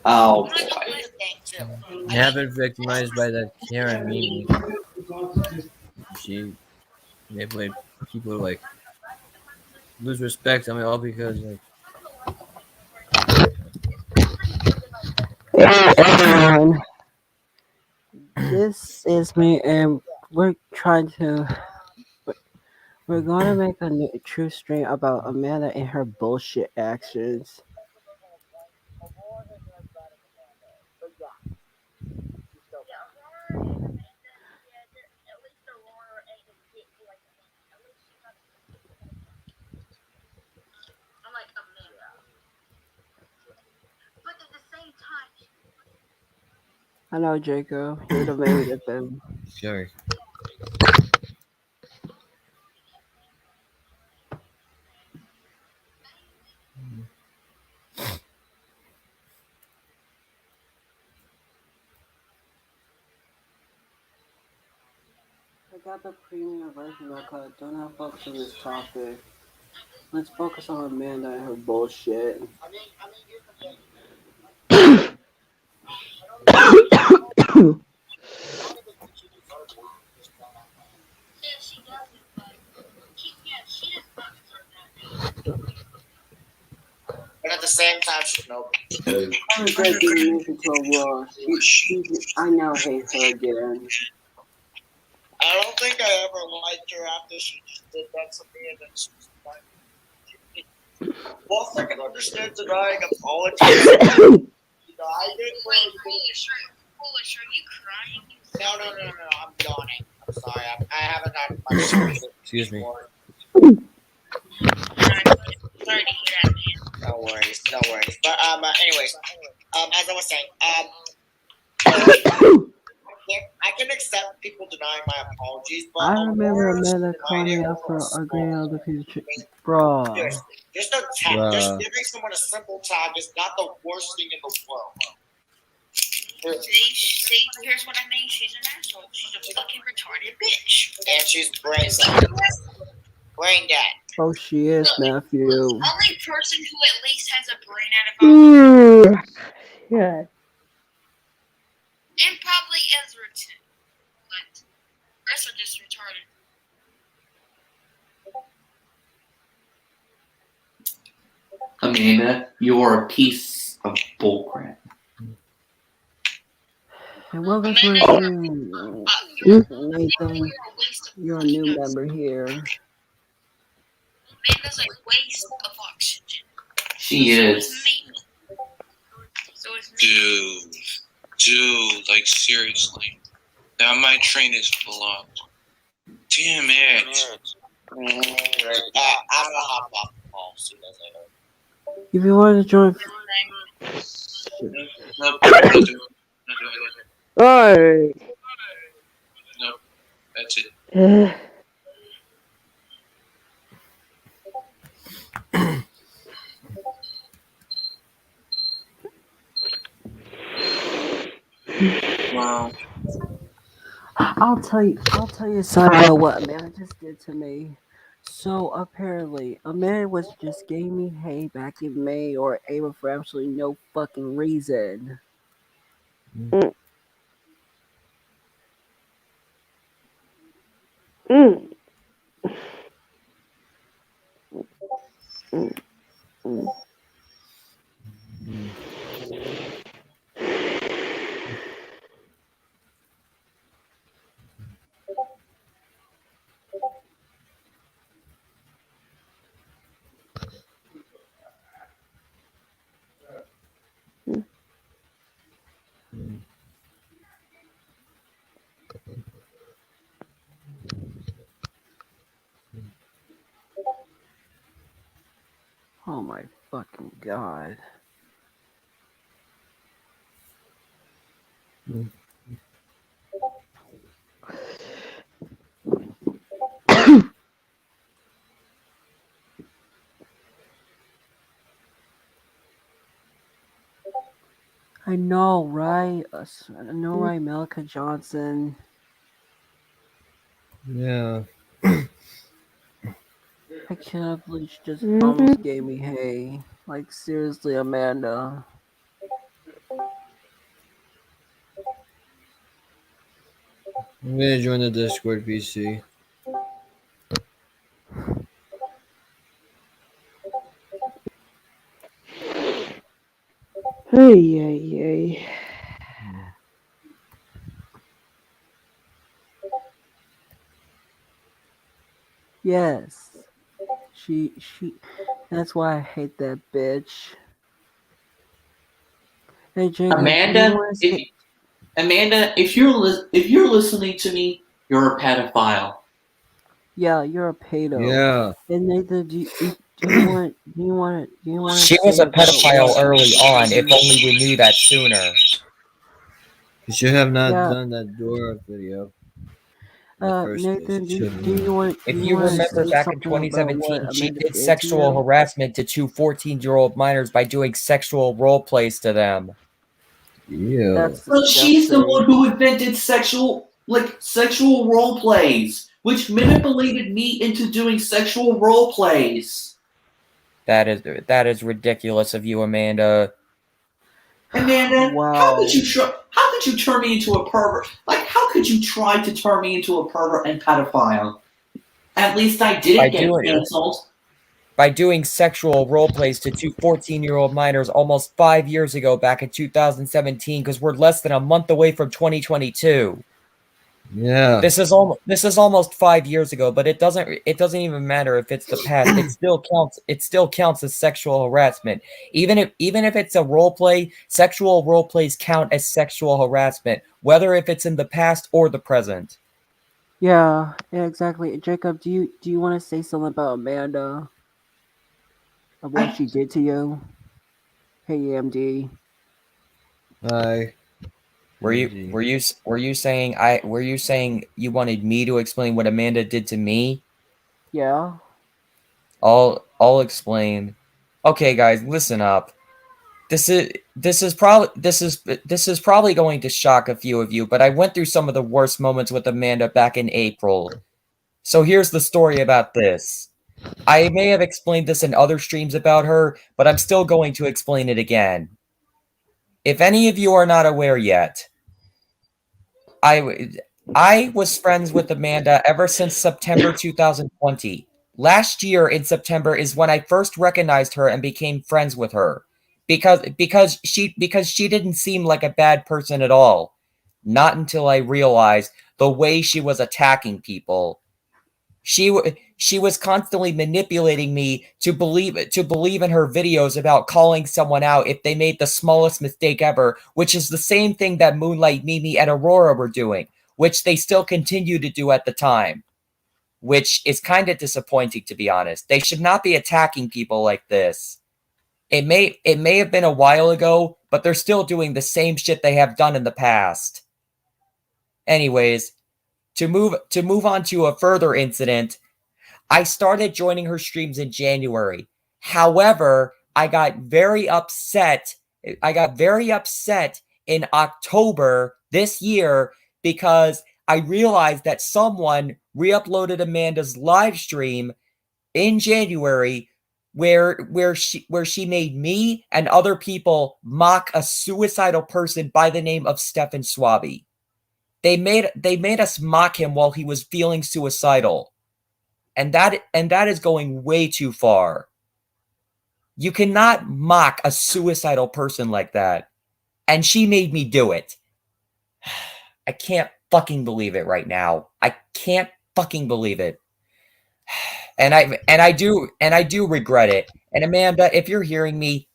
Oh boy. I have been victimized by that Karen Mimi. She manipulated people to like lose respect. I mean, all because like Hey everyone, this is me, and we're trying to. We're gonna make a new true stream about Amanda and her bullshit actions. I know, Jacob, you're the main victim. sorry. I got the premium version because I don't have focus on this topic. Let's focus on Amanda and her bullshit. But at the same time, she's no. I regret being moved into Aurora. I now hate her again. I don't think I ever liked her after she just did that to me, and then she was like, well, I can understand denying apologies. I did Foolish, are you crying? No, I'm yawning. I'm sorry, I haven't gotten much sleep. Excuse me. Sorry to hear that, man. No worries. But anyways, as I was saying, I can accept people denying my apologies, but I remember Amanda calling me out for agreeing on the future. Bro. Just a tag. Just giving someone a simple tag is not the worst thing in the world. See, here's what I mean. She's an asshole. She's a fucking retarded bitch. And she's brain dead. Brain dead. Oh, she is, Matthew. The only person who at least has a brain out of all of them. Yeah. And probably Ezra too. But the rest are just retarded. Amanda, you are a piece of bullcrap. And welcome to Amanda, our stream. Nathan, you're a new member here. Amanda's a waste of oxygen. She is. So is me. Dude, like seriously. Now my train is blocked. Damn it. I'm gonna hop off the call as soon as I know. If you want to join. Nope, not doing it. Alright. Nope, that's it. Wow. I'll tell you something about what Amanda just did to me. So apparently, Amanda was just giving me hate back in May or April for absolutely no fucking reason. Oh my fucking god. I know, right? I know, right, Melika Johnson. Yeah. I cannot believe she just almost gave me hay. Like, seriously, Amanda. I'm gonna join the Discord PC. Hey, hey. Yes. She. That's why I hate that bitch. Hey, Jacob, do you Amanda, want to say? if you're listening to me, you're a pedophile. Yeah, you're a pedo. Yeah. And Nathan, do you want to She was say a about pedophile what? early on. If only we knew that sooner. You should have not Yeah, done that Dora video in the first place. Nathan, You do you, shouldn't do have. you want do If you you want to remember say back in something about 2017, what she Amanda did did to sexual you? harassment to two 14-year-old minors by doing sexual role plays to them. Ew. That's Well, she's the one disgusting. who invented sexual role plays, which manipulated me into doing sexual role plays. That is ridiculous of you, Amanda. Amanda, Wow. how could you turn me into a pervert? Like, how could you try to turn me into a pervert and pedophile? At least I By didn't get doing canceled. by doing sexual role plays to two 14-year-old minors almost 5 years ago back in 2017 because we're less than a month away from 2022. Yeah. This is almost 5 years ago, but it doesn't even matter if it's the past. It still counts as sexual harassment. Even if it's a role play, sexual role plays count as sexual harassment, whether if it's in the past or the present. Yeah, exactly. Jacob, do you want to say something about Amanda of what I she did to you? Hey, AMD. Hi. Were you MG. were you were you saying I were you saying you wanted me to explain what Amanda did to me? Yeah. I'll explain. Okay, guys, listen up. This is probably going to shock a few of you, but I went through some of the worst moments with Amanda back in April. So here's the story about this. I may have explained this in other streams about her, but I'm still going to explain it again. If any of you are not aware yet, I was friends with Amanda ever since September 2020. Last year in September is when I first recognized her and became friends with her. Because she didn't seem like a bad person at all. Not until I realized the way she was attacking people. She was constantly manipulating me to believe in her videos about calling someone out if they made the smallest mistake ever, which is the same thing that Moonlight Mimi and Aurora were doing, which they still continue to do at the time, which is kind of disappointing, to be honest. They should not be attacking people like this. It may have been a while ago, but they're still doing the same shit they have done in the past. Anyways, to move on to a further incident, I started joining her streams in January. However, I got very upset. I got very upset in October this year because I realized that someone re-uploaded Amanda's live stream in January where she made me and other people mock a suicidal person by the name of Stefan Swaby. They made us mock him while he was feeling suicidal. And that is going way too far. You cannot mock a suicidal person like that. And she made me do it. I can't fucking believe it right now. I can't fucking believe it. And I do regret it. And Amanda, if you're hearing me,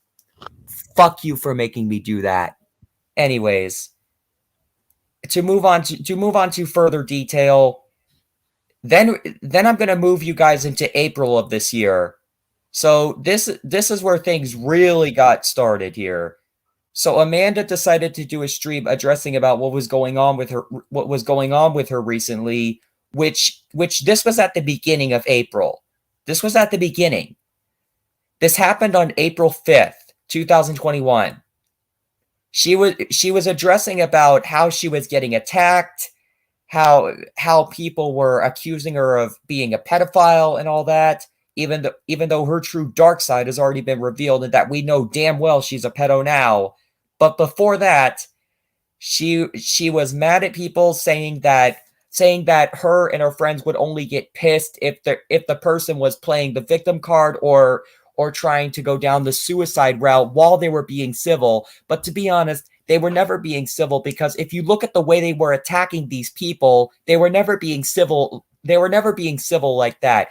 fuck you for making me do that. Anyways, to move on to further detail, then I'm going to move you guys into April of this year. So this is where things really got started here. So Amanda decided to do a stream addressing about what was going on with her recently, which this was at the beginning of April. This was at the beginning. This happened on April 5th, 2021. She was addressing about how she was getting attacked, how people were accusing her of being a pedophile and all that, even though her true dark side has already been revealed and that we know damn well she's a pedo now. But before that, she was mad at people, saying that her and her friends would only get pissed if the person was playing the victim card or trying to go down the suicide route while they were being civil. But to be honest, they were never being civil, because if you look at the way they were attacking these people, they were never being civil. They were never being civil like that.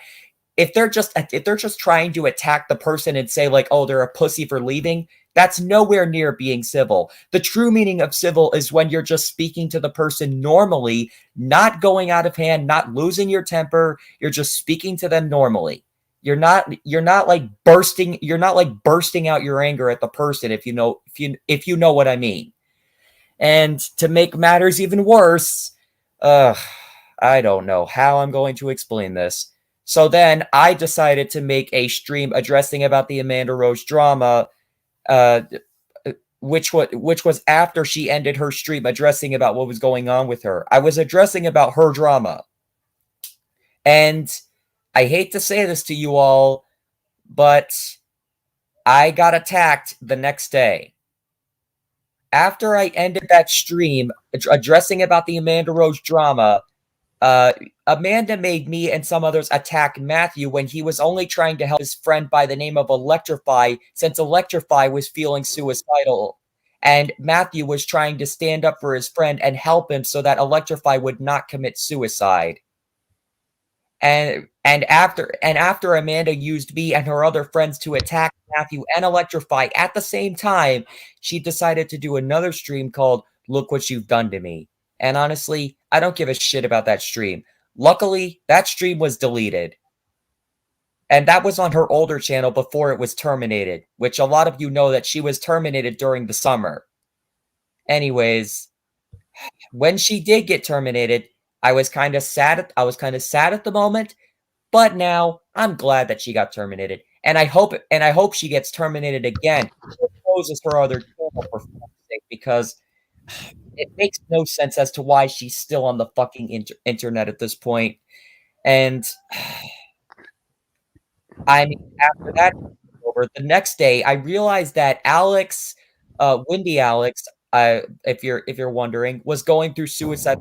If they're just trying to attack the person and say like, oh, they're a pussy for leaving, that's nowhere near being civil. The true meaning of civil is when you're just speaking to the person normally, not going out of hand, not losing your temper. You're just speaking to them normally. You're not like bursting out your anger at the person, if you know what I mean. And to make matters even worse, I don't know how I'm going to explain this. So then I decided to make a stream addressing about the Amanda Rose drama, which was after she ended her stream addressing about what was going on with her. I was addressing about her drama. And I hate to say this to you all, but I got attacked the next day. After I ended that stream addressing about the Amanda Rose drama, Amanda made me and some others attack Matthew when he was only trying to help his friend by the name of Electrify, since Electrify was feeling suicidal. And Matthew was trying to stand up for his friend and help him so that Electrify would not commit suicide. And after Amanda used me and her other friends to attack Matthew and Electrify at the same time, she decided to do another stream called Look What You've Done to Me. And honestly, I don't give a shit about that stream. Luckily, that stream was deleted. And that was on her older channel before it was terminated, which a lot of you know that she was terminated during the summer. Anyways, when she did get terminated, I was kind of sad at the moment, but now I'm glad that she got terminated. And I hope she gets terminated again. Or closes her other channel, for fuck's sake, because it makes no sense as to why she's still on the fucking internet at this point. And I mean, after that was over, the next day I realized that Alex, Windy Alex, if you're wondering, was going through suicide,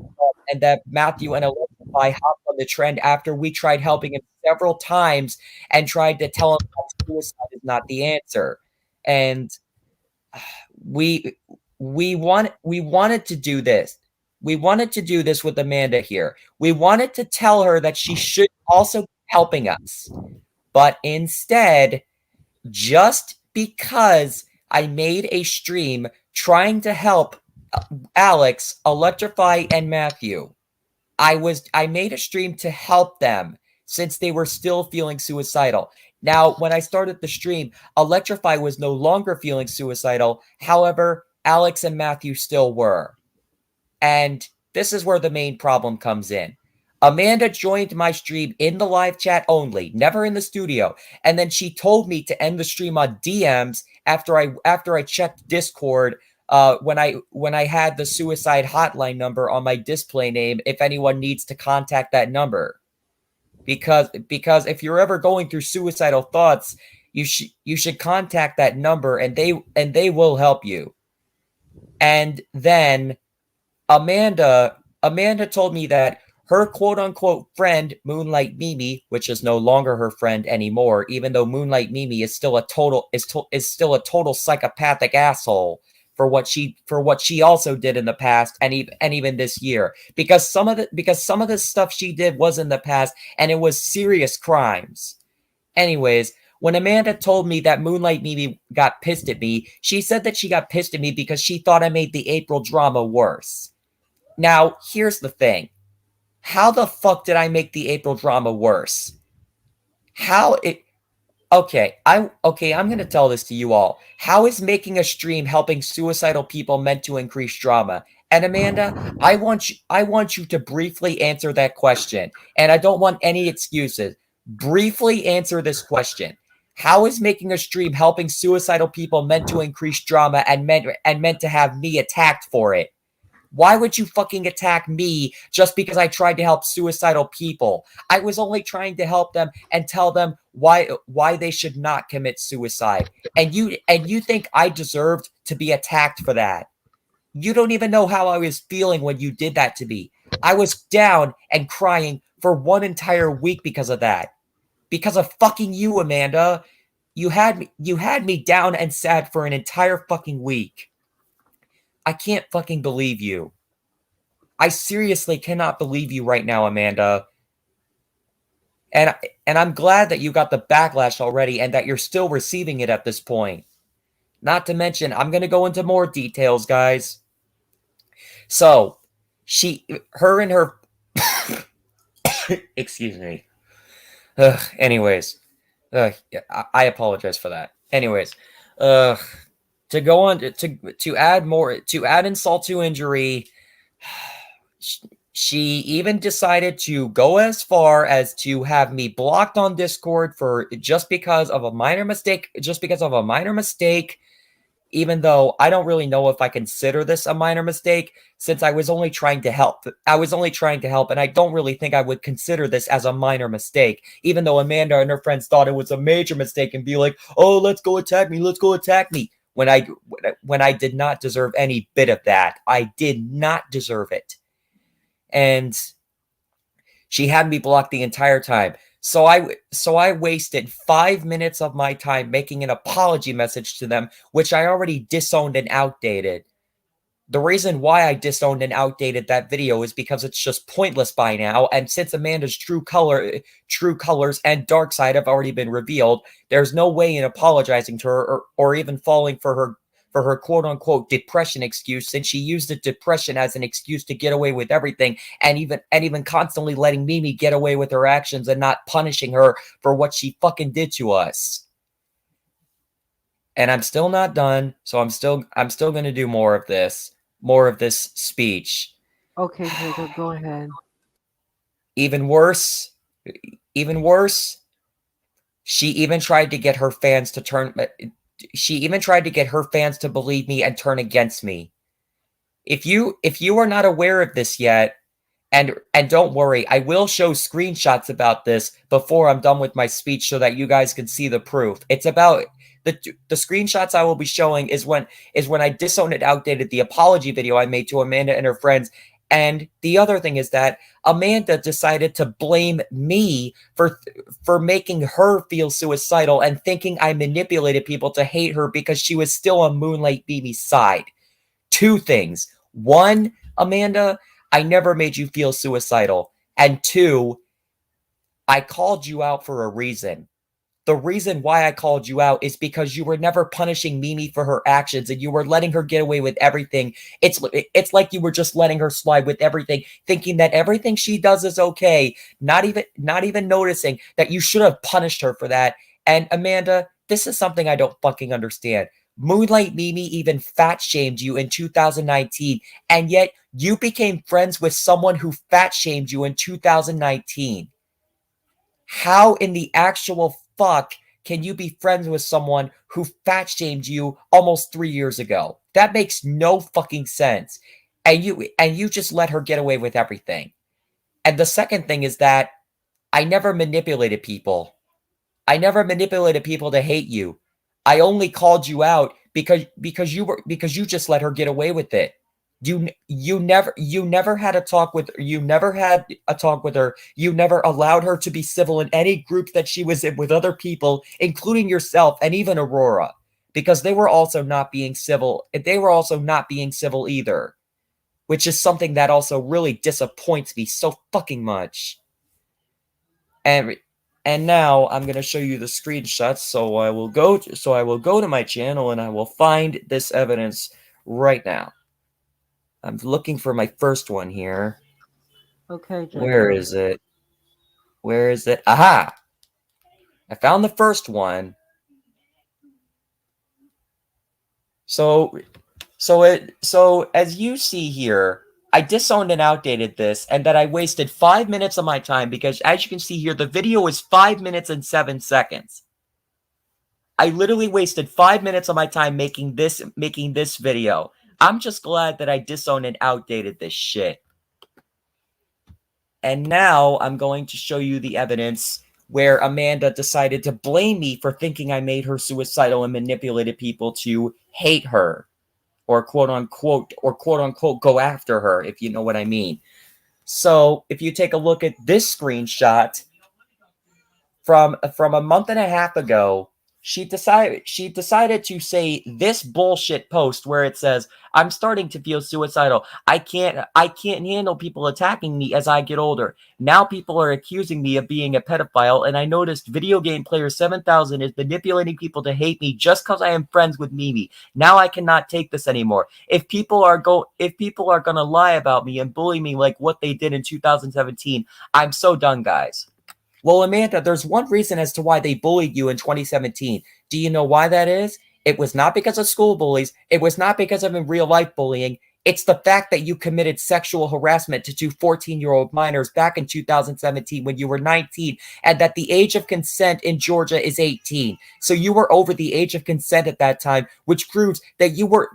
and that Matthew and Electrify hopped on the trend after we tried helping him several times and tried to tell him that suicide is not the answer. And we wanted to do this. We wanted to do this with Amanda here. We wanted to tell her that she should also be helping us. But instead, just because I made a stream trying to help Alex, Electrify, and Matthew, I made a stream to help them since they were still feeling suicidal. Now, when I started the stream, Electrify was no longer feeling suicidal. However, Alex and Matthew still were. And this is where the main problem comes in. Amanda joined my stream in the live chat only, never in the studio. And then she told me to end the stream on DMs after I checked Discord when I had the suicide hotline number on my display name if anyone needs to contact that number. Because if you're ever going through suicidal thoughts, you should contact that number and they will help you. And then Amanda told me that her quote-unquote friend, Moonlight Mimi, which is no longer her friend anymore, even though Moonlight Mimi is still a total psychopathic asshole for what she also did in the past and even this year. Because some of the stuff she did was in the past and it was serious crimes. Anyways, when Amanda told me that Moonlight Mimi got pissed at me, she said that she got pissed at me because she thought I made the April drama worse. Now, here's the thing. How the fuck did I make the April drama worse? Okay, I'm going to tell this to you all. How is making a stream helping suicidal people meant to increase drama? And Amanda, I want you to briefly answer that question. And I don't want any excuses. Briefly answer this question. How is making a stream helping suicidal people meant to increase drama and meant to have me attacked for it? Why would you fucking attack me just because I tried to help suicidal people? I was only trying to help them and tell them why they should not commit suicide. And you think I deserved to be attacked for that? You don't even know how I was feeling when you did that to me. I was down and crying for one entire week because of that. Because of fucking you, Amanda. You had me down and sad for an entire fucking week. I can't fucking believe you. I seriously cannot believe you right now, Amanda. And I'm glad that you got the backlash already and that you're still receiving it at this point. Not to mention, I'm going to go into more details, guys. So, her and her excuse me. Anyways, yeah, I apologize for that. Anyways, to go on to add insult to injury, she even decided to go as far as to have me blocked on Discord for just because of a minor mistake. Even though I don't really know if I consider this a minor mistake, since I was only trying to help. And I don't really think I would consider this as a minor mistake, even though Amanda and her friends thought it was a major mistake and be like, "Oh, let's go attack me, when I did not deserve any bit of that. I did not deserve it. And she had me blocked the entire time. So I wasted 5 minutes of my time making an apology message to them, which I already disowned and outdated. The reason why I disowned and outdated that video is because it's just pointless by now, and since Amanda's true colors and dark side have already been revealed, there's no way in apologizing to her or even falling for her quote-unquote depression excuse, since she used the depression as an excuse to get away with everything, and even constantly letting Mimi get away with her actions and not punishing her for what she fucking did to us. And I'm still not done, so I'm still going to do more of this speech. Okay, Jacob, go ahead. Even worse, she even tried to get her fans to believe me and turn against me. If you are not aware of this yet, and don't worry, I will show screenshots about this before I'm done with my speech so that you guys can see the proof. It's about the screenshots I will be showing is when I disowned and outdated the apology video I made to Amanda and her friends. And the other thing is that Amanda decided to blame me for making her feel suicidal and thinking I manipulated people to hate her because she was still on Moonlight Mimi's side. Two things. One, Amanda, I never made you feel suicidal. And two, I called you out for a reason. The reason why I called you out is because you were never punishing Mimi for her actions and you were letting her get away with everything. It's like you were just letting her slide with everything, thinking that everything she does is okay, not even noticing that you should have punished her for that. And Amanda, this is something I don't fucking understand. Moonlight Mimi even fat-shamed you in 2019, and yet you became friends with someone who fat-shamed you in 2019. How in the actual fuck can you be friends with someone who fat-shamed you almost 3 years ago? That makes no fucking sense. And you just let her get away with everything. And the second thing is that I never manipulated people. I never manipulated people to hate you. I only called you out because you just let her get away with it. You never had a talk with her. You never allowed her to be civil in any group that she was in with other people, including yourself and even Aurora, because they were also not being civil. They were also not being civil either, which is something that also really disappoints me so fucking much. And now I'm going to show you the screenshots. So I will go to my channel and I will find this evidence right now. I'm looking for my first one here. Okay, Jacob. Where is it? Aha! I found the first one. So as you see here, I disowned and outdated this, and that I wasted 5 minutes of my time because, as you can see here, the video is 5 minutes and 7 seconds. I literally wasted 5 minutes of my time making this video. I'm just glad that I disowned and outdated this shit. And now I'm going to show you the evidence where Amanda decided to blame me for thinking I made her suicidal and manipulated people to hate her or quote unquote go after her, if you know what I mean. So if you take a look at this screenshot from a month and a half ago, she decided to say this bullshit post where it says, "I'm starting to feel suicidal. I can't handle people attacking me as I get older. Now people are accusing me of being a pedophile, and I noticed video game player 7000 is manipulating people to hate me just because I am friends with Mimi. Now I cannot take this anymore. If people are gonna lie about me and bully me like what they did in 2017, I'm so done, guys." Well, Amanda, there's one reason as to why they bullied you in 2017. Do you know why that is? It was not because of school bullies. It was not because of in real life bullying. It's the fact that you committed sexual harassment to two 14-year-old minors back in 2017 when you were 19, and that the age of consent in Georgia is 18. So you were over the age of consent at that time, which proves that you were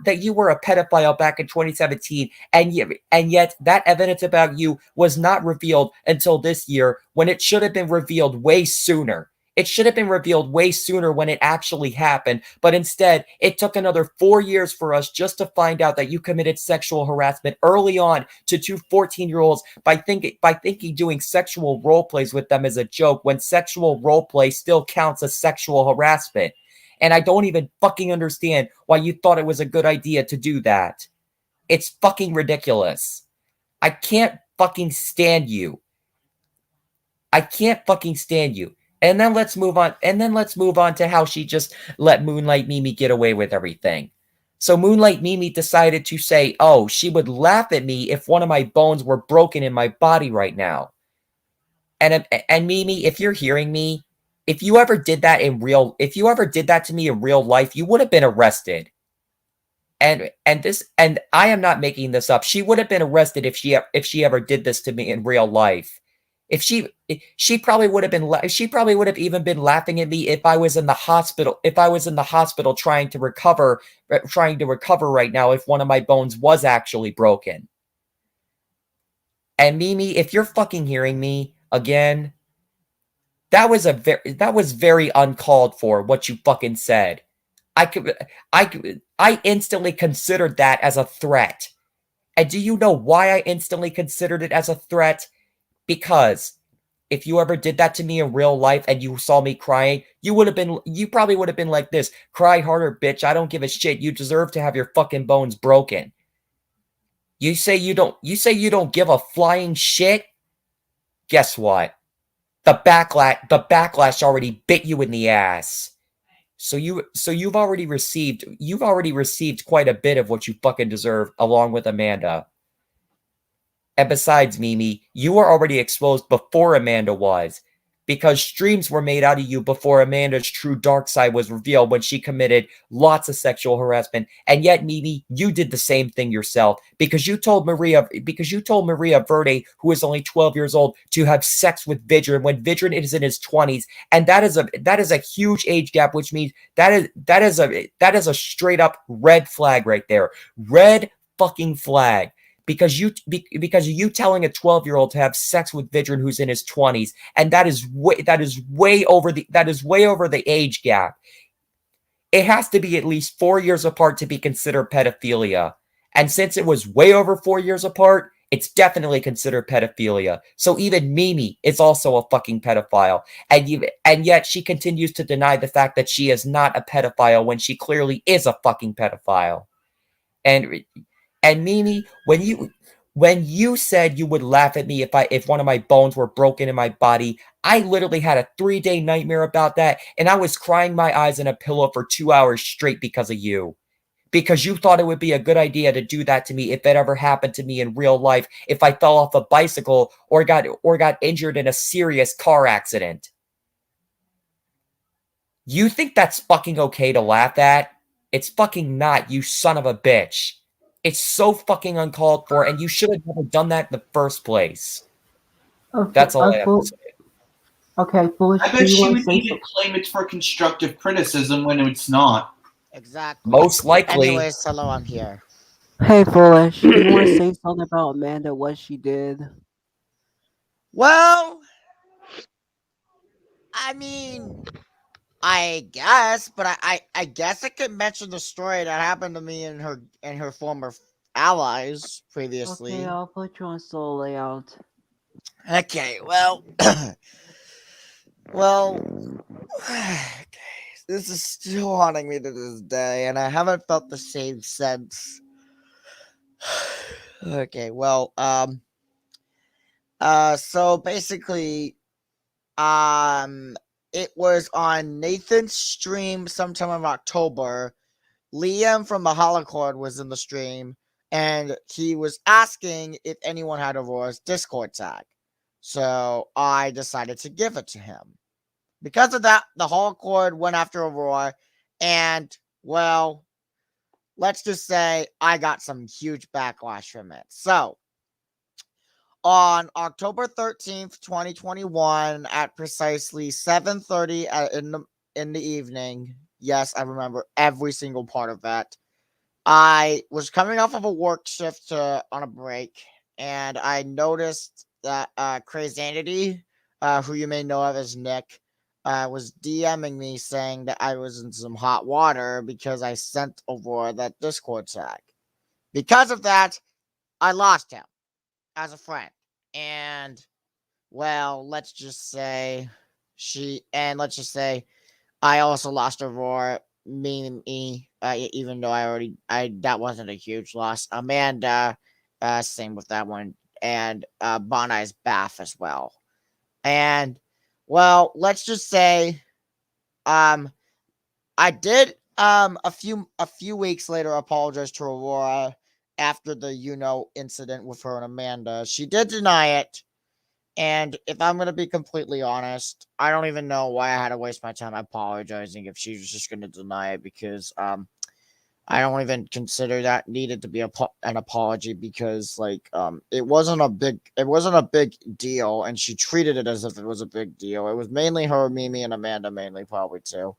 a pedophile back in 2017, and yet that evidence about you was not revealed until this year, when it should have been revealed way sooner. It should have been revealed way sooner when it actually happened, but instead, it took another 4 years for us just to find out that you committed sexual harassment early on to two 14-year-olds by thinking doing sexual role plays with them is a joke, when sexual role play still counts as sexual harassment. And I don't even fucking understand why you thought it was a good idea to do that. It's fucking ridiculous. I can't fucking stand you. I can't fucking stand you. And then let's move on. To how she just let Moonlight Mimi get away with everything. So Moonlight Mimi decided to say, "Oh, she would laugh at me if one of my bones were broken in my body right now." And Mimi, if you're hearing me, if you ever did that to me in real life, you would have been arrested. And I am not making this up. She would have been arrested if she ever did this to me in real life. If she probably would have even been laughing at me if I was in the hospital. If I was in the hospital trying to recover right now, if one of my bones was actually broken. And Mimi, if you're fucking hearing me again, that was very uncalled for what you fucking said. I instantly considered that as a threat. And do you know why I instantly considered it as a threat? Because if you ever did that to me in real life and you saw me crying, you probably would have been like this: "Cry harder, bitch. I don't give a shit. You deserve to have your fucking bones broken." You say you don't give a flying shit? Guess what? The backlash already bit you in the ass. So you've already received quite a bit of what you fucking deserve, along with Amanda. And besides, Mimi, you were already exposed before Amanda was, because streams were made out of you before Amanda's true dark side was revealed, when she committed lots of sexual harassment. And yet, Mimi, you did the same thing yourself, because you told Maria Verde, who is only 12 years old, to have sex with Vidrin when Vidrin is in his 20s, and that is a huge age gap, which means that is a straight up red flag right there. Red fucking flag. Because you telling a 12-year-old to have sex with Vidrin who's in his 20s, and that is way over the age gap. It has to be at least 4 years apart to be considered pedophilia. And since it was way over 4 years apart, it's definitely considered pedophilia. So even Mimi is also a fucking pedophile. And yet she continues to deny the fact that she is not a pedophile when she clearly is a fucking pedophile. And Mimi, when you said you would laugh at me if one of my bones were broken in my body, I literally had a 3-day nightmare about that, and I was crying my eyes in a pillow for 2 hours straight because of you. Because you thought it would be a good idea to do that to me if it ever happened to me in real life, if I fell off a bicycle or got injured in a serious car accident. You think that's fucking okay to laugh at? It's fucking not, you son of a bitch. It's so fucking uncalled for, and you should have never done that in the first place. That's all I have to say. Okay, Foolish, I do bet you she want would to say even claim it's for constructive criticism when it's not. Exactly. Most likely. Anyways, hello, I'm here. Hey, Foolish, do you want to say something about Amanda, what she did? Well, I mean, I guess, but I guess I could mention the story that happened to me and her former allies previously. Okay, I'll put you on slow layout. Okay, well, well, this is still haunting me to this day, and I haven't felt the same since. Okay, well, so basically, it was on Nathan's stream sometime in October. Liam from the Holocord was in the stream, and he was asking if anyone had Aurora's Discord tag. So I decided to give it to him. Because of that, the Holocord went after Aurora, and, well, let's just say I got some huge backlash from it. So, on October 13th, 2021, at precisely 7:30 in the evening, yes, I remember every single part of that. I was coming off of a work shift on a break, and I noticed that Crazanity, who you may know of as Nick, was DMing me saying that I was in some hot water because I sent Aurora that Discord tag. Because of that, I lost him as a friend. And, well, let's just say I also lost Aurora, me, even though that wasn't a huge loss. Amanda, same with that one, and Bon Eye's Bath as well. And, well, let's just say, I did, a few weeks later apologize to Aurora after the incident with her and Amanda. She did deny it. And if I'm going to be completely honest, I don't even know why I had to waste my time apologizing if she was just going to deny it, because I don't even consider that needed to be an apology, because it wasn't a big deal, and she treated it as if it was a big deal. It was mainly her, Mimi, and Amanda, mainly probably too.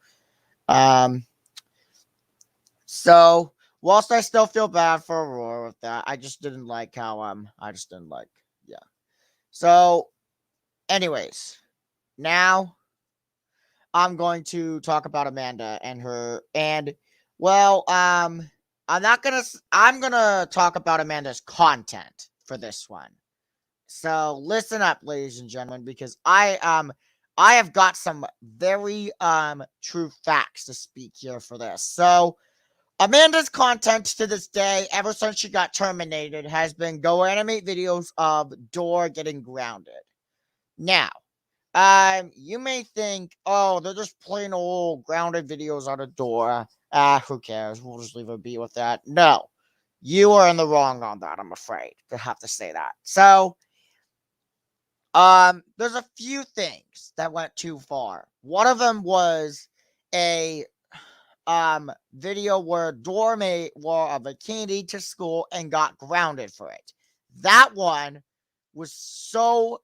So whilst I still feel bad for Aurora with that, I just didn't like how yeah. So, anyways, now I'm going to talk about Amanda and her, and, well, I'm gonna talk about Amanda's content for this one. So listen up, ladies and gentlemen, because I have got some very true facts to speak here for this. So Amanda's content to this day, ever since she got terminated, has been go animate videos of Door getting grounded. Now, you may think, oh, they're just plain old grounded videos on a Door. Who cares? We'll just leave it be with that. No, you are in the wrong on that, I'm afraid to have to say that. So, there's a few things that went too far. One of them was a video where Dorme wore a bikini to school and got grounded for it. That one was so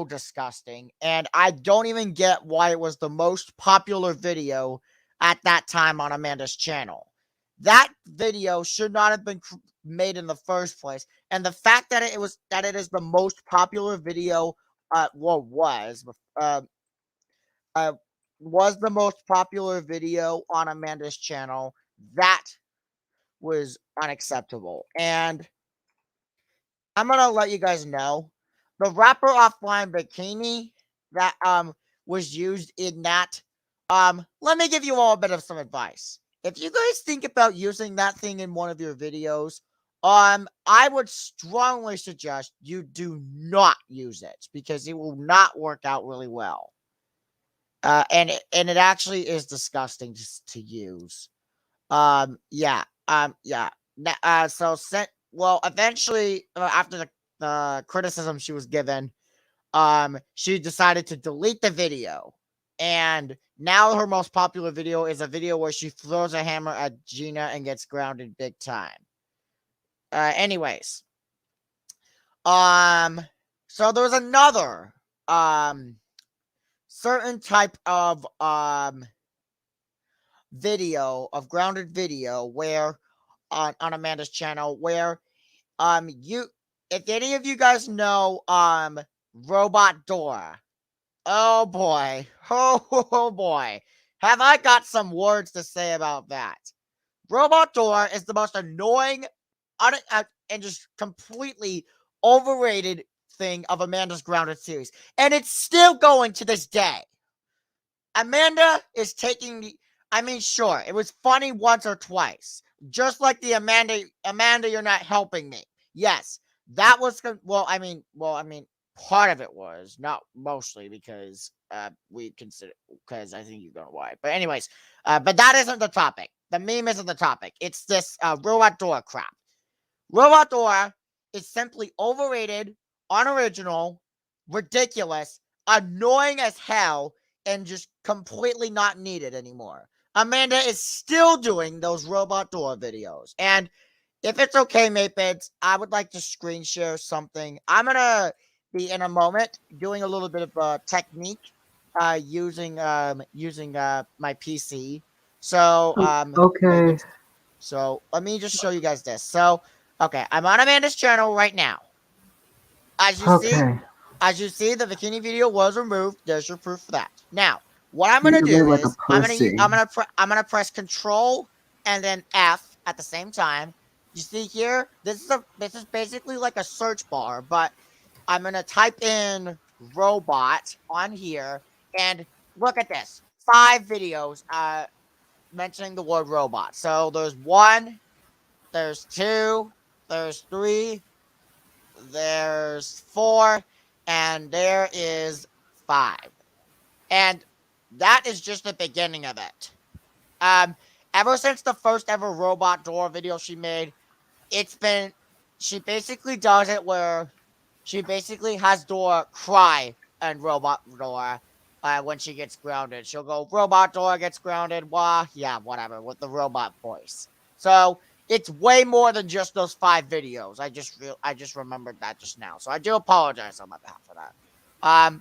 disgusting, and I don't even get why it was the most popular video at that time on Amanda's channel. That video should not have been made in the first place, and the fact that it is the most popular video, was the most popular video on Amanda's channel, that was unacceptable. And I'm gonna let you guys know, the rapper offline bikini that was used in that, let me give you all a bit of some advice. If you guys think about using that thing in one of your videos, I would strongly suggest you do not use it, because it will not work out really well. And it actually is disgusting to use. Yeah. Yeah. Well, eventually, after the criticism she was given, she decided to delete the video, and now her most popular video is a video where she throws a hammer at Gina and gets grounded big time. Anyways, so there's another certain type of grounded video where on Amanda's channel, where if any of you guys know Robot Dora, Oh boy. Oh boy. Have I got some words to say about that? Robot Door is the most annoying and just completely overrated thing of Amanda's Grounded series. And it's still going to this day. Amanda is taking the. I mean, sure, it was funny once or twice. Just like the Amanda, you're not helping me. Yes, that was. Well, I mean, part of it was, not mostly, because we consider, because I think you know why. But anyways, but that isn't the topic. The meme isn't the topic. It's this Robot Door crap. Robot Door is simply overrated, unoriginal, ridiculous, annoying as hell, and just completely not needed anymore. Amanda is still doing those Robot Door videos. And if it's okay, Mapeheads, I would like to screen share something. I'm going to be, in a moment, doing a little bit of technique using my PC. So, Okay. so let me just show you guys this. So, okay, I'm on Amanda's channel right now. As you see, the bikini video was removed. There's your proof for that. Now, what I'm gonna do like is I'm gonna press Control and then F at the same time. You see here, this is basically like a search bar, but I'm gonna type in robot on here, and look at this. 5 videos mentioning the word robot. So there's 1, there's 2, there's 3, there's 4, and there is 5. And that is just the beginning of it. Ever since the first ever Robot Door video she made, she basically does it where she basically has Dora cry and Robot Door when she gets grounded. She'll go, Robot Door gets grounded, yeah, whatever, with the robot voice. So it's way more than just those 5 videos. I just remembered that just now. So I do apologize on my behalf for that.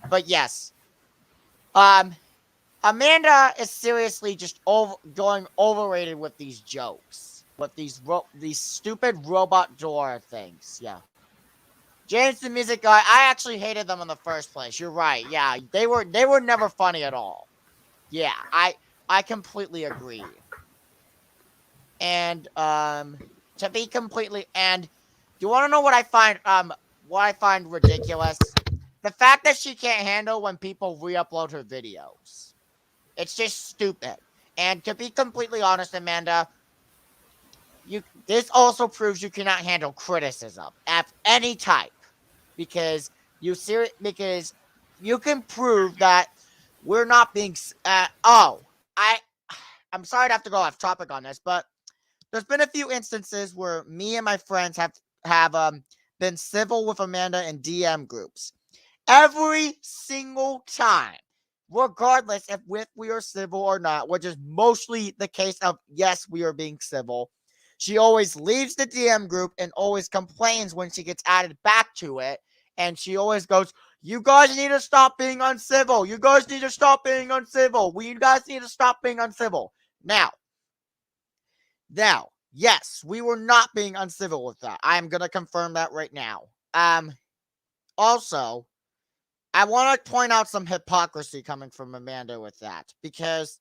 But yes. Amanda is seriously just going overrated with these jokes. With these stupid Robot Door things. Yeah. James the Music Guy, I actually hated them in the first place. You're right. Yeah, they were never funny at all. Yeah, I completely agree. And to be completely, and do you want to know what I find ridiculous? The fact that she can't handle when people re-upload her videos. It's just stupid. And to be completely honest, Amanda, this also proves you cannot handle criticism of any type, because you can prove that we're not being. I'm sorry to have to go off topic on this, but there's been a few instances where me and my friends have been civil with Amanda in DM groups. Every single time, regardless if we are civil or not, which is mostly the case of yes, we are being civil, she always leaves the DM group and always complains when she gets added back to it. And she always goes, you guys need to stop being uncivil. You guys need to stop being uncivil. You guys need to stop being uncivil. Now, yes, we were not being uncivil with that. I am going to confirm that right now. Also, I want to point out some hypocrisy coming from Amanda with that, because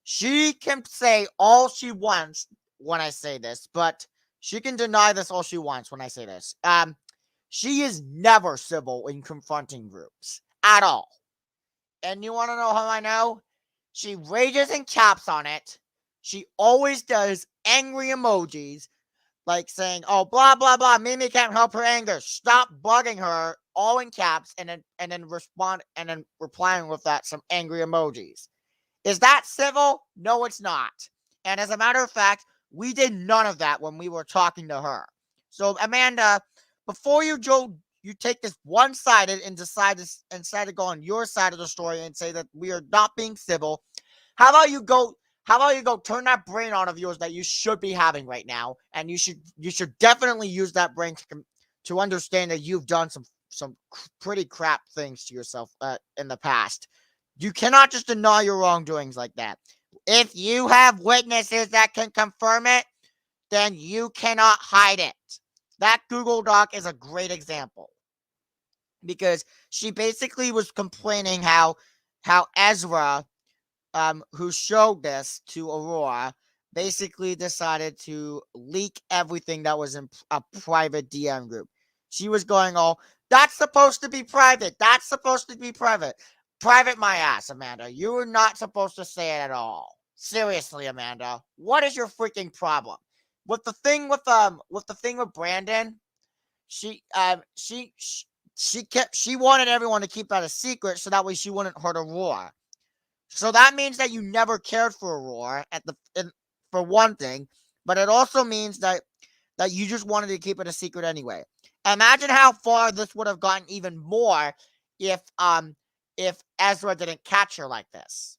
she can say all she wants when I say this, but she can deny this all she wants when I say this. She is never civil in confronting groups at all. And you want to know how I know? She rages in caps on it. She always does angry emojis, like saying, oh, blah, blah, blah, Mimi can't help her anger. Stop bugging her, all in caps, and then replying with that, some angry emojis. Is that civil? No, it's not. And as a matter of fact, we did none of that when we were talking to her. So, Amanda, before you take this one-sided and decide to go on your side of the story and say that we are not being civil, how about you go turn that brain on of yours that you should be having right now, and you should definitely use that brain to understand that you've done some pretty crap things to yourself in the past. You cannot just deny your wrongdoings like that. If you have witnesses that can confirm it, then you cannot hide it. That Google Doc is a great example. because she basically was complaining how Ezra, who showed this to Aurora, basically decided to leak everything that was in a private DM group. She was going all, that's supposed to be private. That's supposed to be private. Private my ass, Amanda. You were not supposed to say it at all. Seriously, Amanda. What is your freaking problem? With the thing with Brandon, she wanted everyone to keep that a secret so that way she wouldn't hurt Aurora. So that means that you never cared for Aurora for one thing, but it also means that you just wanted to keep it a secret anyway. Imagine how far this would have gotten even more if Ezra didn't catch her like this.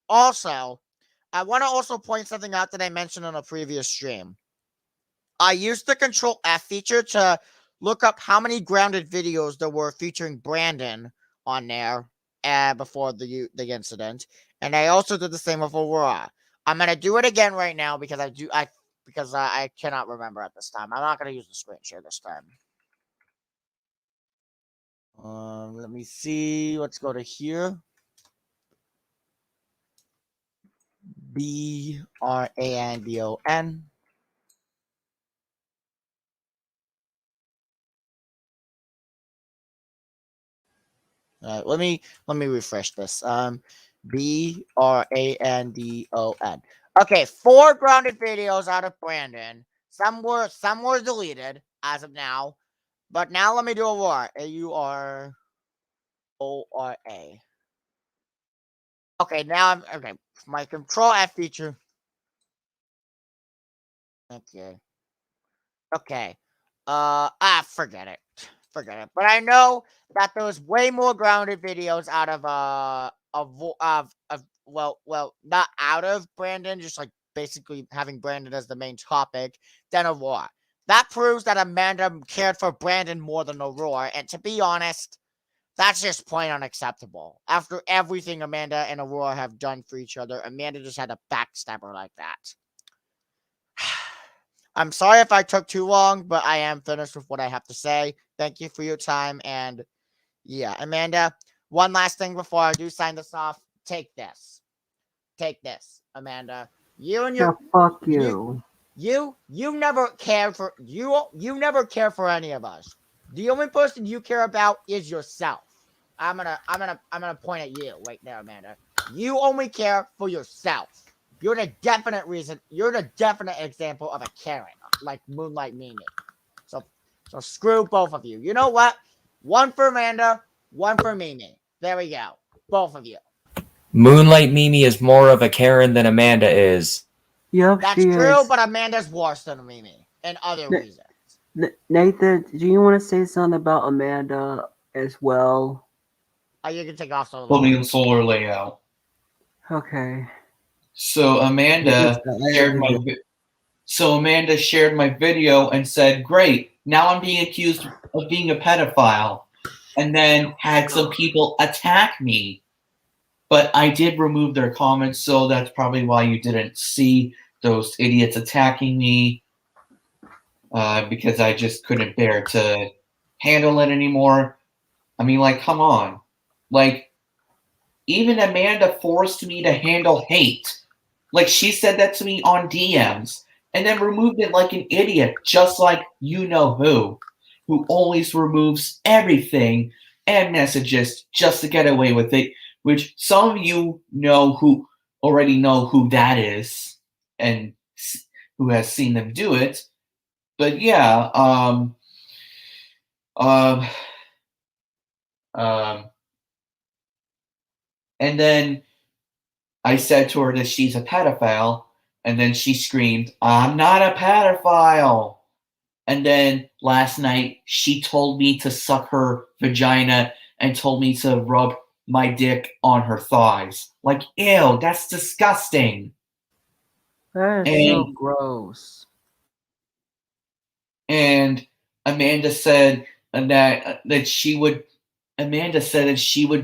Also, I want to also point something out that I mentioned on a previous stream. I used the Control F feature to look up how many grounded videos there were featuring Brandon on there before the incident, and I also did the same with Aurora. I'm gonna do it again right now because I cannot remember at this time. I'm not gonna use the screen share this time. Let me see. Let's go to here. Brandon. Let me refresh this. Brandon. Okay, 4 grounded videos out of Brandon. Some were deleted as of now, but now let me do Aurora. Aurora. Okay, now I'm okay. My Control F feature. Okay. Okay. Forget it. Forget it. But I know that there was way more grounded videos out of not out of Brandon, just like basically having Brandon as the main topic, than Aurora. That proves that Amanda cared for Brandon more than Aurora, and to be honest, that's just plain unacceptable. After everything Amanda and Aurora have done for each other, Amanda just had to backstab her like that. I'm sorry if I took too long, but I am finished with what I have to say. Thank you for your time. And yeah, Amanda, one last thing before I do sign this off. Take this. Take this, Amanda. You and your fuck you. You never cared for you never care for any of us. The only person you care about is yourself. I'm gonna point at you right there, Amanda. You only care for yourself. You're the definite reason. You're the definite example of a Karen, like Moonlight Mimi. So screw both of you. You know what? One for Amanda, one for Mimi. There we go. Both of you. Moonlight Mimi is more of a Karen than Amanda is. Yep, That's she true, is. but Amanda's worse than Mimi and other reasons. Nathan, do you want to say something about Amanda as well? You can take off solar. Putting in solar layout. Okay. So Amanda shared my video and said, "Great, now I'm being accused of being a pedophile," and then had some people attack me. But I did remove their comments, so that's probably why you didn't see those idiots attacking me, because I just couldn't bear to handle it anymore. I mean, like, come on. Like, even Amanda forced me to handle hate. Like, she said that to me on DMs, and then removed it like an idiot, just like you-know-who always removes everything and messages just to get away with it, which some of you already know who that is, and who has seen them do it. But yeah, and then I said to her that she's a pedophile, and then she screamed, "I'm not a pedophile!" And then last night, she told me to suck her vagina and told me to rub my dick on her thighs. Like, ew, that's disgusting. That is so gross. And Amanda said that she would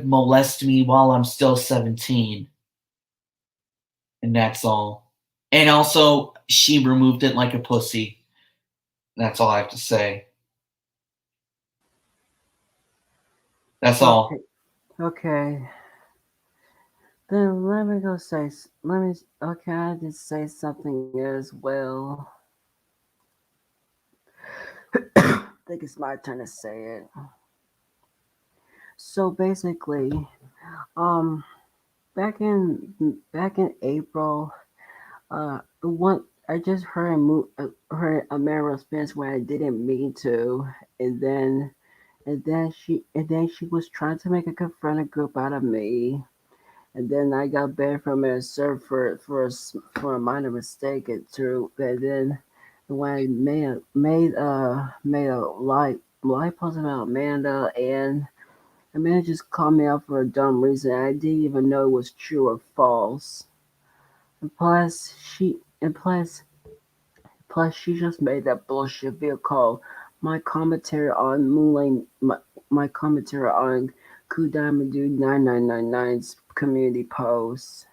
molest me while I'm still 17. And that's all. And also, she removed it like a pussy. That's all I have to say. That's all. Okay. Then let me go say. Let me. Okay, I just say something as well. I think it's my turn to say it. So basically, um, back in April, one I just heard a Meryl Spence where I didn't mean to, and then she was trying to make a confronted group out of me, and then I got banned from it, served for a minor mistake. And then when I made a lie post about Amanda, and Amanda just called me out for a dumb reason. I didn't even know it was true or false. And plus she just made that bullshit video called my commentary on my commentary on Kudama Dude 9999's community post.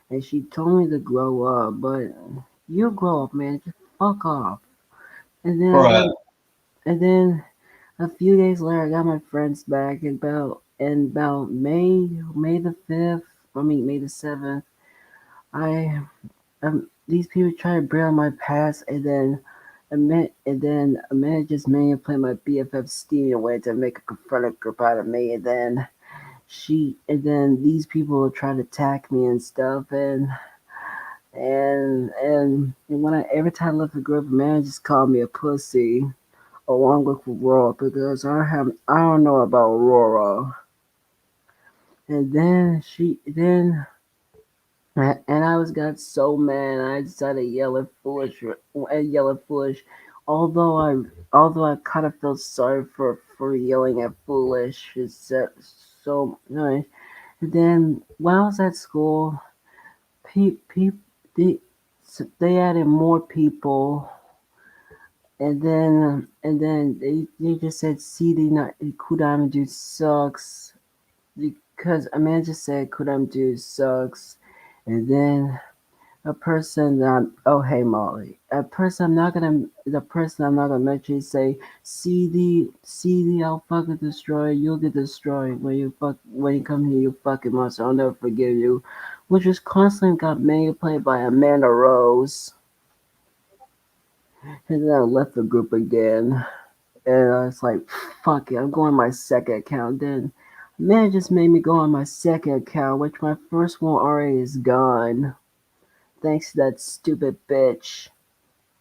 And she told me to grow up, but you grow up, man. Just fuck off. And then I got Bruh. and then a few days later I got my friends back about May the 5th, May the 7th. I these people try to bring on my past, and then just manipulate my BFF Stevie away to make a confronted group out of me, and then these people will try to attack me and stuff, and when every time I left the group, man just called me a pussy along with Aurora because I don't know about Aurora, and and I was got so mad. I decided to yell at foolish. Although I kind of feel sorry for yelling at foolish. So nice. And then when I was at school, they, they added more people, and then they just said, "See, they not Kudam dude sucks," because Amanda just said Kudam dude sucks, and then a person that oh hey Molly, the person I'm not gonna mention say CD I'll fucking destroy you. You'll get destroyed when you come here, you fucking monster. I'll never forgive you, which was constantly got manipulated by Amanda Rose, and then I left the group again, and I was like, fuck it, I'm going my second account. Then man just made me go on my second account, which my first one already is gone. Thanks to that stupid bitch.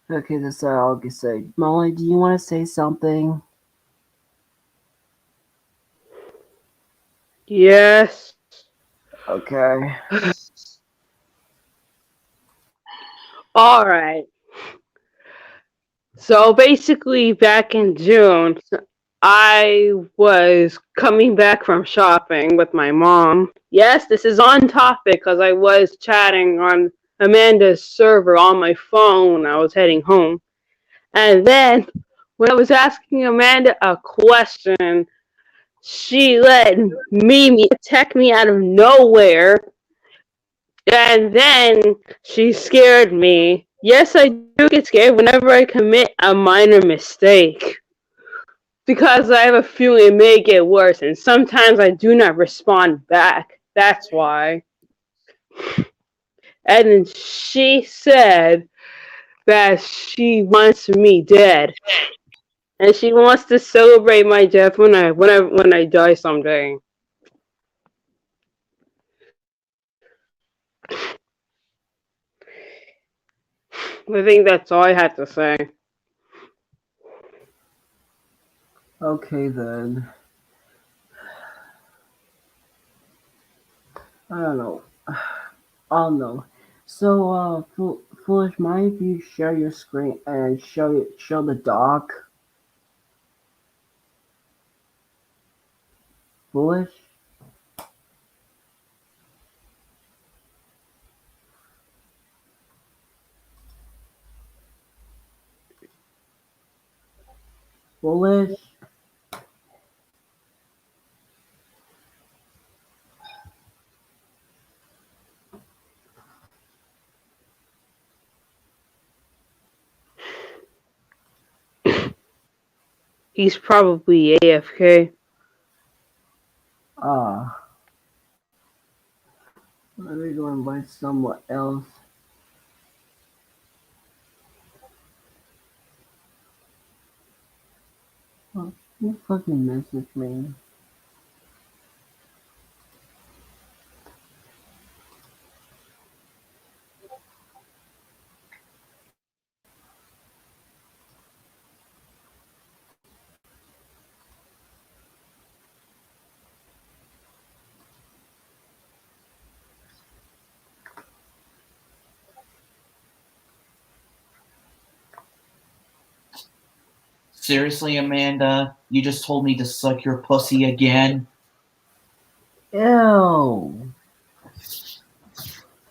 Okay, that's all I can say. Molly, do you want to say something? Yes. Okay. All right. So basically, back in June, I was coming back from shopping with my mom. Yes, this is on topic because I was chatting on Amanda's server on my phone when I was heading home. And then when I was asking Amanda a question, she let Mimi attack me out of nowhere. And then she scared me. Yes, I do get scared whenever I commit a minor mistake. Because I have a feeling it may get worse, and sometimes I do not respond back. That's why. And then she said that she wants me dead. And she wants to celebrate my death when I die someday. I think that's all I had to say. Okay then. I don't know. I don't know. So, Foolish, mind if you share your screen and show the doc? Foolish? Foolish? He's probably AFK. Ah, let me go invite someone else. Oh, you fucking message me. Seriously, Amanda? You just told me to suck your pussy again? Ew.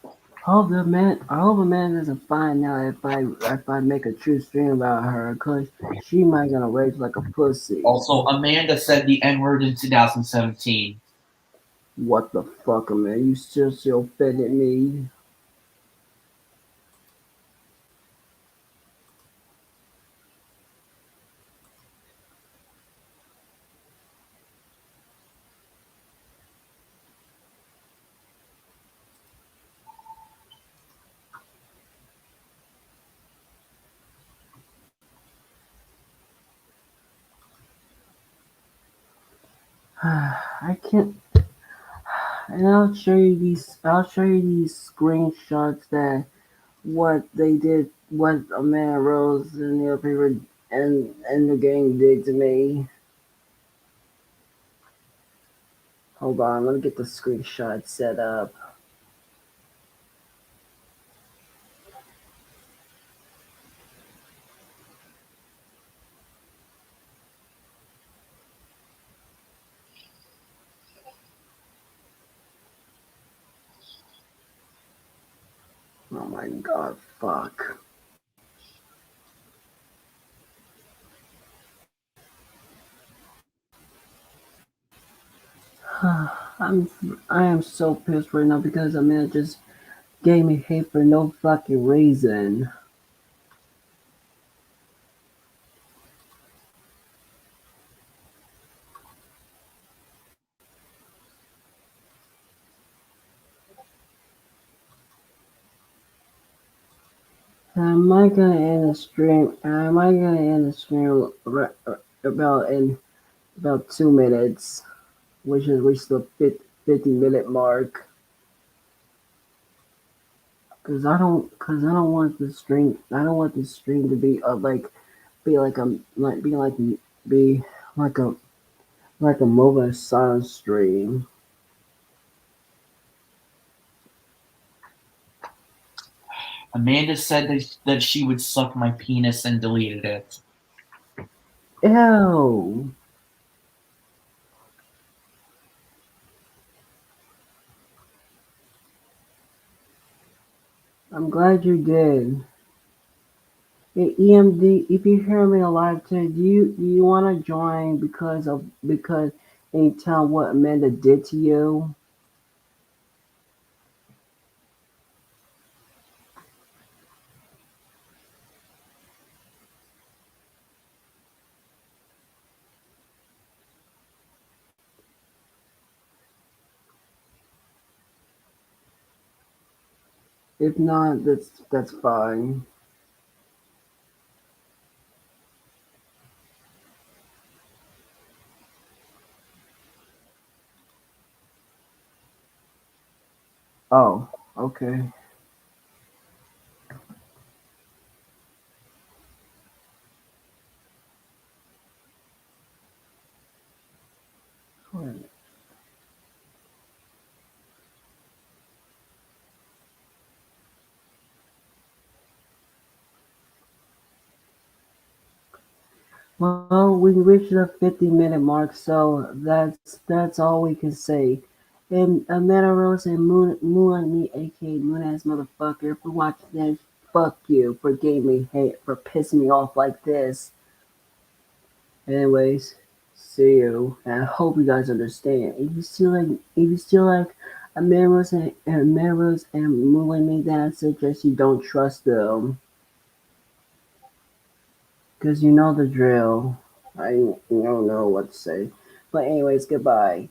I hope the man doesn't find out if I make a true stream about her, cause she might gonna rage like a pussy. Also, Amanda said the N-word in 2017. What the fuck, man? You still offended me? I can't. And I'll show you these screenshots that what they did, what Amanda Rose and the other people and the gang did to me. Hold on, let me get the screenshot set up. Oh my god, fuck. I'm I am so pissed right now because Amanda just gave me hate for no fucking reason. Am I gonna end the stream? Am I gonna end the stream in about 2 minutes, which is reached the 50-minute mark? Cause I don't want the stream. I don't want the stream to be be like a like be like a like a mobile silent stream. Amanda said that she would suck my penis and deleted it. Ew. I'm glad you did. Hey, EMD, if you hear me alive today, do you want to join because and you tell what Amanda did to you? If not, that's fine. Oh, okay. Well, we reached the 50-minute mark, so that's all we can say. And Amanda Rose and Moonlight Mimi, aka Moon ass motherfucker, for watching this. Fuck you for giving me hate for pissing me off like this. Anyways, see you, and I hope you guys understand. If you still like Amanda Rose and Moonlight Mimi, then I suggest you don't trust them. Because you know the drill. I don't know what to say. But anyways, goodbye.